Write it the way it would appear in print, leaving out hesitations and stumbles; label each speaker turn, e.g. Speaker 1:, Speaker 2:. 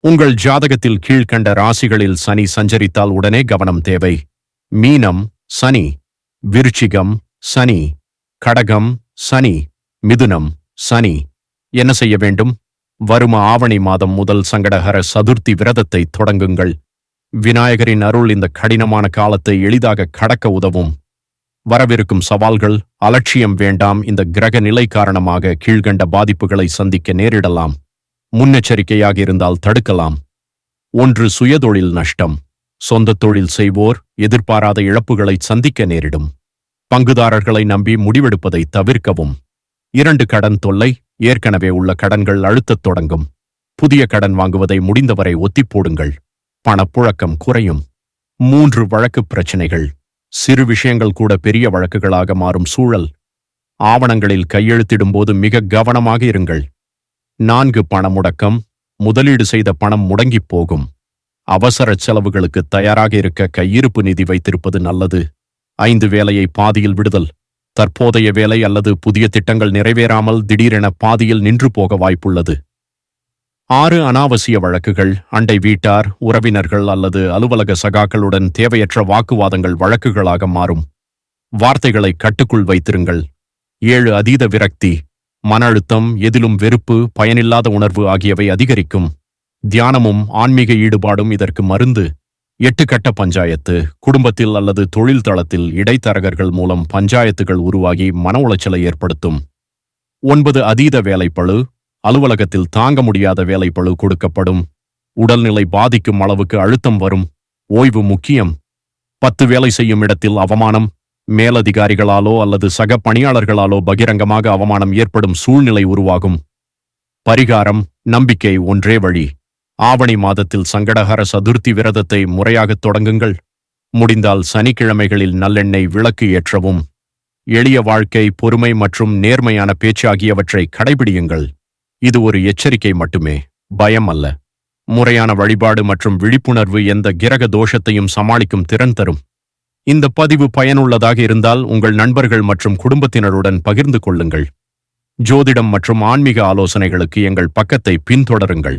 Speaker 1: உங்கள் ஜாதகத்தில் கீழ்க்கண்ட ராசிகளில் சனி சஞ்சரித்தால் உடனே கவனம் தேவை. மீனம் சனி, விருச்சிகம் சனி, கடகம் சனி, மிதுனம் சனி. என்ன செய்ய வேண்டும்? வரும் ஆவணி மாதம் முதல் சங்கடஹர சதுர்த்தி விரதத்தை தொடங்குங்கள். விநாயகரின் அருள் இந்த கடினமான காலத்தை எளிதாக கடக்க உதவும். வரவிருக்கும் சவால்கள், அலட்சியம் வேண்டாம். இந்த கிரக நிலை காரணமாக கீழ்கண்ட பாதிப்புகளை சந்திக்க நேரிடலாம். முன்னெச்சரிக்கையாக இருந்தால் தடுக்கலாம். 1. சுயதொழில் நஷ்டம். சொந்த தொழில் செய்வோர் எதிர்பாராத இழப்புகளை சந்திக்க நேரிடும். பங்குதாரர்களை நம்பி முடிவெடுப்பதை தவிர்க்கவும். 2. கடன் தொல்லை. ஏற்கனவே உள்ள கடன்கள் அழுத்தத் தொடங்கும். புதிய கடன் வாங்குவதை முடிந்தவரை ஒத்திப்போடுங்கள். பணப்புழக்கம் குறையும். 3. வழக்கு பிரச்சினைகள். சிறு விஷயங்கள் கூட பெரிய வழக்குகளாக மாறும் சூழல். ஆவணங்களில் கையெழுத்திடும்போது மிக கவனமாக இருங்கள். 4. பண முடக்கம். முதலீடு செய்த பணம் முடங்கிப் போகும். அவசர செலவுகளுக்கு தயாராக இருக்க கையிருப்பு நிதி வைத்திருப்பது நல்லது. 5. வேலையை பாதியில் விடுதல். தற்போதைய வேலை அல்லது புதிய திட்டங்கள் நிறைவேறாமல் திடீரென பாதியில் நின்று போக வாய்ப்புள்ளது. 6. அனாவசிய வழக்குகள். அண்டை வீட்டார், உறவினர்கள் அல்லது அலுவலக சகாக்களுடன் தேவையற்ற வாக்குவாதங்கள் வழக்குகளாக மாறும். வார்த்தைகளை கட்டுக்குள் வைத்திருங்கள். 7. அதீத விரக்தி. மன அழுத்தம், எதிலும் வெறுப்பு, பயனில்லாத உணர்வு ஆகியவை அதிகரிக்கும். தியானமும் ஆன்மீக ஈடுபாடும் இதற்கு மருந்து. 8. கட்ட பஞ்சாயத்து. குடும்பத்தில் அல்லது தொழில் தளத்தில் இடைத்தரகர்கள் மூலம் பஞ்சாயத்துகள் உருவாகி மன உளைச்சலை ஏற்படுத்தும். 9. அதீத வேலைப்பளு. அலுவலகத்தில் தாங்க முடியாத வேலைப்பளு கொடுக்கப்படும். உடல்நிலை பாதிக்கும் அளவுக்கு அழுத்தம் வரும். ஓய்வு முக்கியம். 10. வேலை செய்யும் இடத்தில் அவமானம். மேலதிகாரிகளாலோ அல்லது சக பணியாளர்களாலோ பகிரங்கமாக அவமானம் ஏற்படும் சூழ்நிலை உருவாகும். பரிகாரம். நம்பிக்கை ஒன்றே வழி. ஆவணி மாதத்தில் சங்கடஹர சதுர்த்தி விரதத்தை முறையாகத் தொடங்குங்கள். முடிந்தால் சனிக்கிழமைகளில் நல்லெண்ணெய் விளக்கு ஏற்றவும். எளிய வாழ்க்கை, பொறுமை மற்றும் நேர்மையான பேச்சு ஆகியவற்றை கடைபிடியுங்கள். இது ஒரு எச்சரிக்கை மட்டுமே, பயம் அல்ல. முறையான வழிபாடு மற்றும் விழிப்புணர்வு எந்த கிரக தோஷத்தையும் சமாளிக்கும் திறன் தரும். இந்த பதிவு பயனுள்ளதாக இருந்தால் உங்கள் நண்பர்கள் மற்றும் குடும்பத்தினருடன் பகிர்ந்து கொள்ளுங்கள். ஜோதிடம் மற்றும் ஆன்மீக ஆலோசனைகளுக்கு எங்கள் பக்கத்தை பின்தொடருங்கள்.